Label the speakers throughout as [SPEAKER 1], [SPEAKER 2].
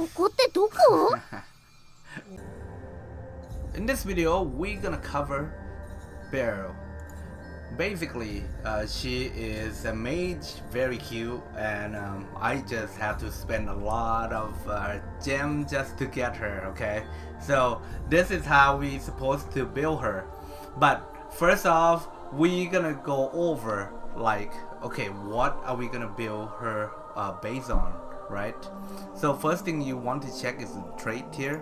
[SPEAKER 1] こってどこ?
[SPEAKER 2] In this video, we're gonna cover Beryl. Basically, she is a mage, very cute, and I just have to spend a lot of gem just to get her, okay? So this is how we supposed to build her. But first off, we're gonna go over like, okay, what are we gonna build her based on, right? So first thing you want to check is the trait here.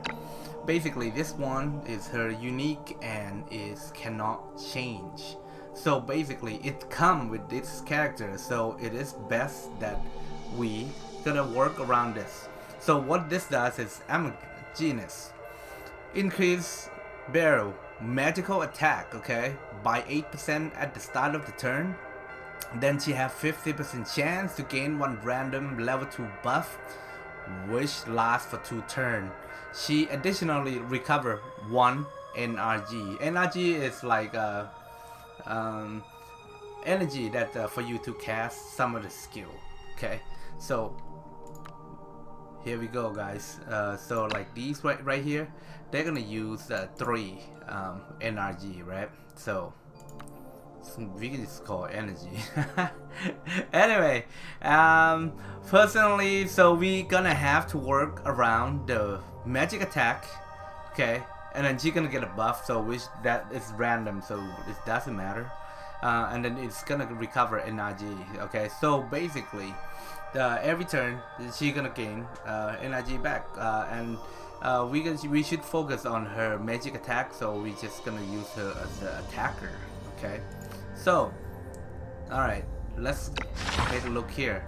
[SPEAKER 2] Basically, this one is her unique and is cannot change. So basically, it come with this character, so it is best that we gonna work around this. So what this does is genius. Increase Beryl magical attack, okay, by 8% at the start of the turn. Then she have 50% chance to gain one random level 2 buff, which lasts for 2 turns. She additionally recover 1 NRG. NRG is like energy that for you to cast some of the skill. Okay, so here we go, guys. So like these right here, they're gonna use 3 NRG, right? So we can just call it energy. Anyway, personally, so we gonna have to work around the magic attack, okay, and then she's gonna get a buff, so which that is random, so it doesn't matter, and then it's gonna recover energy, okay. So basically, every turn she's gonna gain energy back, and we should focus on her magic attack, so we just gonna use her as an attacker, okay. So, alright, let's take a look here.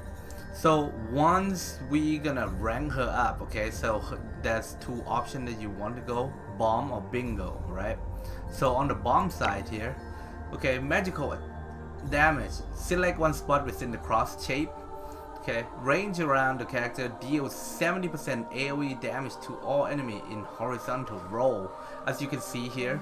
[SPEAKER 2] So once we gonna rank her up, okay, so there's 2 options that you want to go, bomb or bingo, right? So on the bomb side here, okay, magical damage, select one spot within the cross shape, okay, range around the character, deals 70% AoE damage to all enemy in horizontal roll, as you can see here,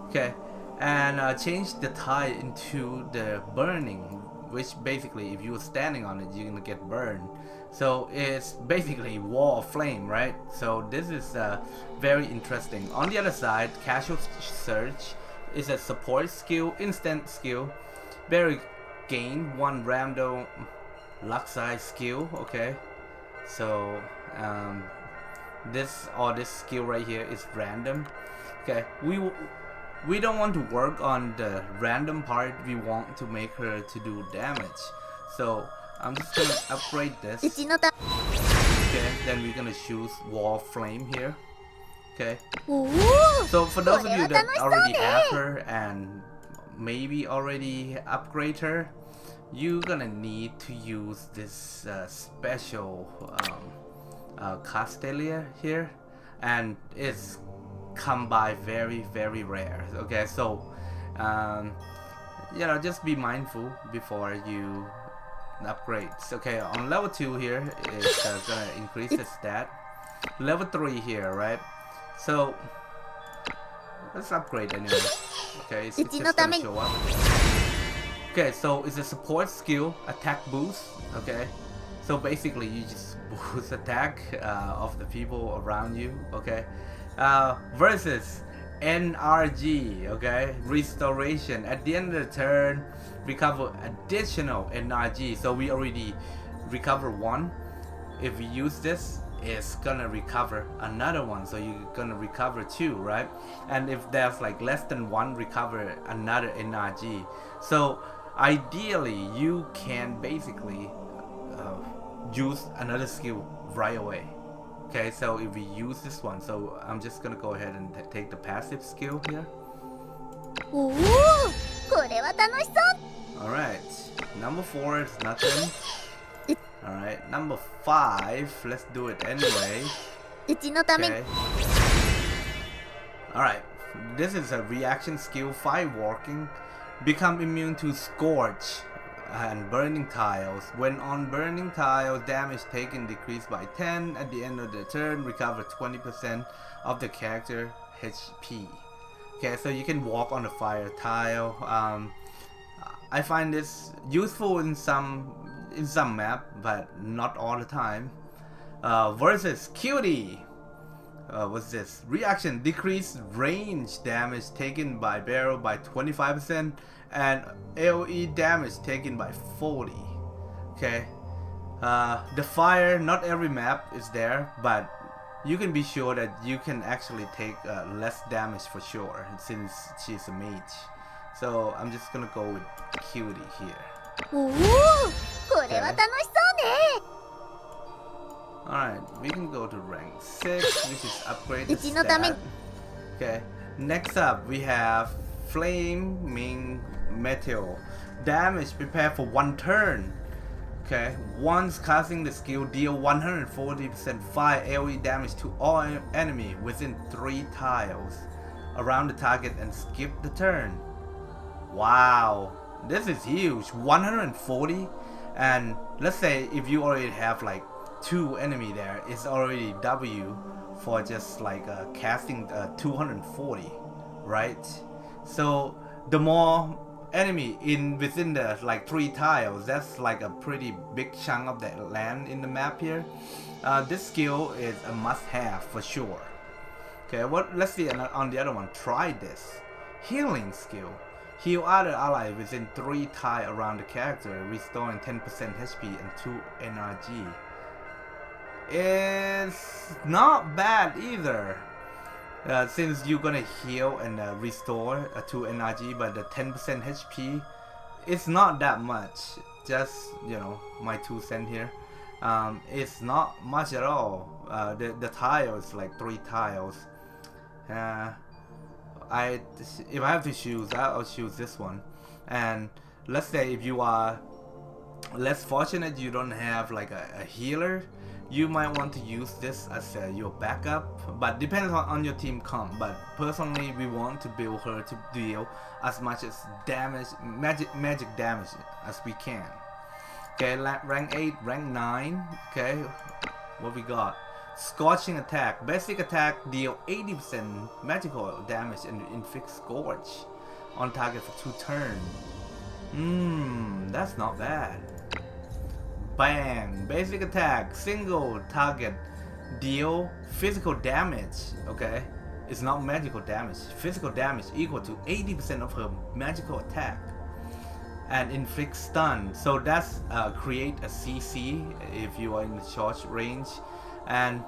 [SPEAKER 2] okay, and change the tide into the burning, which basically if you were standing on it, you're gonna get burned. So it's basically wall of flame, right? So this is very interesting. On the other side, casual search is a support skill, instant skill. Beryl gain 1 random luck size skill, okay. So this skill right here is random, okay. We don't want to work on the random part, we want to make her to do damage. So I'm just gonna upgrade this. Okay, then we're gonna choose wall flame here. Okay. So for those of you that already have her and maybe already upgrade her, you're gonna need to use this special Castelia here, and it's come by very rare, okay. So you know, just be mindful before you upgrade. Okay, on level 2 here is gonna increase the stat. Level 3 here, right? So let's upgrade anyway. Okay, it's just gonna show up. Okay, so it's a support skill, attack boost, okay. So basically you just boost attack of the people around you, okay. Versus NRG, okay, restoration. At the end of the turn, recover additional NRG. So we already recover 1. If we use this, it's gonna recover another 1. So you're gonna recover 2, right? And if there's like less than 1, recover another NRG. So ideally, you can basically use another skill right away. Okay, so if we use this one, so I'm just gonna go ahead and take the passive skill here. Alright, number 4 is nothing. Alright, number 5, let's do it anyway. Okay. Alright, this is a reaction skill, fire walking. Become immune to scorch and burning tiles. When on burning tiles, damage taken decreased by 10. At the end of the turn, recover 20% of the character HP. Okay, so you can walk on the fire tile. I find this useful in some map, but not all the time. versus Cutie. What's this? Reaction: decrease range damage taken by Beryl by 25% and AoE damage taken by 40. Okay. The fire, not every map is there, but you can be sure that you can actually take less damage for sure since she's a mage. So I'm just gonna go with Cutie here. Alright, we can go to rank 6, which is upgraded stat. Okay, next up we have Flaming Meteor. Damage prepared for 1 turn. Okay, once casting the skill, deal 140% fire AoE damage to all enemy within 3 tiles around the target and skip the turn. Wow, this is huge. 140, and let's say if you already have like 2 enemy there, it's already W for just like casting 240, right? So the more enemy in within the like 3 tiles, that's like a pretty big chunk of the land in the map here. This skill is a must-have for sure. Okay, let's see on the other one. Try this healing skill. Heal other allies within 3 tiles around the character, restoring 10% HP and 2 NRG. It's not bad either. Since you're gonna heal and restore 2 NRG, but the 10% HP, it's not that much. Just, you know, my 2 cents here. It's not much at all. The tiles, like 3 tiles. If I have to choose, I'll choose this one. And let's say if you are less fortunate, you don't have like a healer, you might want to use this as your backup, but depends on your team comp. But personally, we want to build her to deal as much as damage, magic damage as we can. Okay, rank 8, rank 9. Okay, what we got? Scorching attack. Basic attack, deal 80% magical damage and inflict scorch on target for 2 turns. That's not bad. Bang! Basic attack, single target, deal physical damage. Okay, it's not magical damage. Physical damage equal to 80% of her magical attack, and inflict stun. So that's create a CC if you are in the short range. And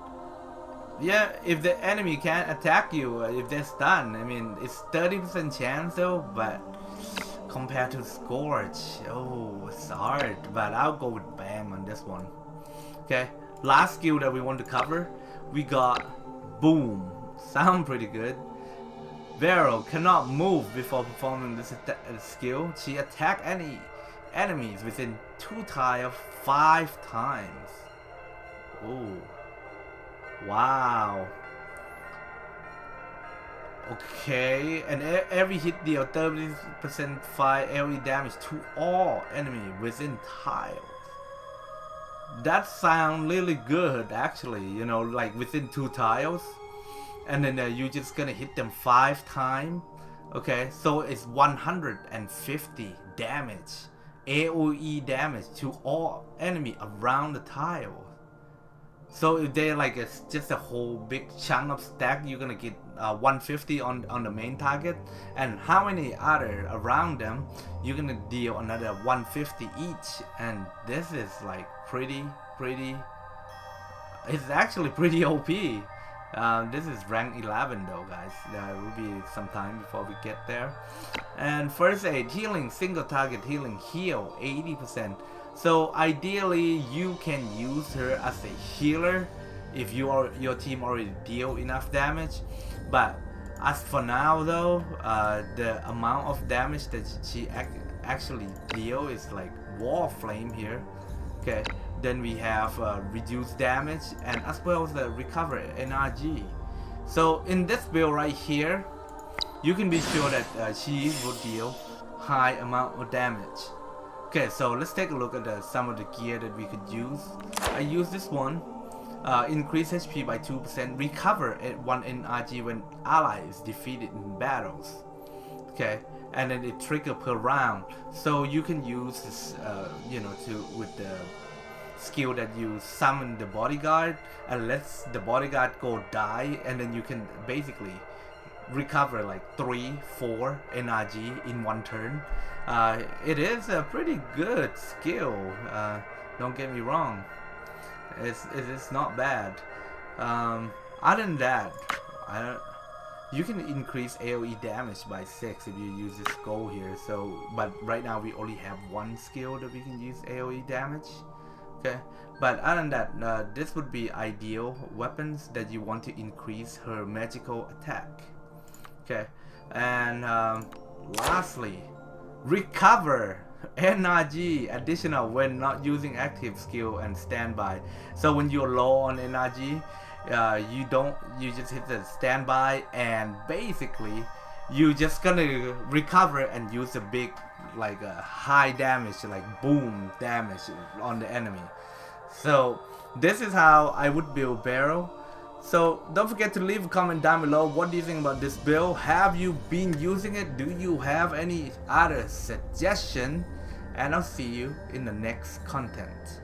[SPEAKER 2] yeah, if the enemy can't attack you, if they're stunned, I mean, it's 30% chance though, but compared to Scorch, oh, it's hard, but I'll go with Bam on this one. Okay, last skill that we want to cover, we got Boom. Sound pretty good. Beryl cannot move before performing this skill. She attack any enemies within 2 tiles 5 times. Oh, wow. Okay, and every hit deal 30% fire AoE damage to all enemy within tiles. That sounds really good actually, you know, like within 2 tiles. And then you're just gonna hit them 5 times. Okay, so it's 150 damage, AoE damage to all enemy around the tile. So if they're like it's just a whole big chunk of stack, you're gonna get 150 on the main target, and how many other around them, you're gonna deal another 150 each. And this is like pretty, it's actually pretty OP. This is rank 11 though, guys. There will be some time before we get there. And first aid, healing, single target healing, heal 80%. So ideally you can use her as a healer if your team already deal enough damage. But as for now though, the amount of damage that she actually deal is like wall flame here. Okay, then we have reduced damage and as well as the recover NRG. So in this build right here, you can be sure that she will deal high amount of damage. Okay, so let's take a look at some of the gear that we could use. I use this one. Increase HP by 2%, recover at 1 NRG when ally is defeated in battles. Okay, and then it trigger per round. So you can use this, you know, with the skill that you summon the bodyguard and lets the bodyguard go die, and then you can basically recover like 3-4 energy in one turn. It is a pretty good skill, don't get me wrong. It's not bad. Other than that, you can increase AoE damage by 6 if you use this goal here. So, but right now we only have one skill that we can use AoE damage. Okay, but other than that, this would be ideal weapons that you want to increase her magical attack. Okay, and lastly, recover energy additional when not using active skill and standby. So when you're low on energy, you just hit the standby, and basically you just gonna recover and use a big, like a high damage, like boom damage on the enemy. So this is how I would build Beryl. So don't forget to leave a comment down below. What do you think about this build? Have you been using it? Do you have any other suggestion? And I'll see you in the next content.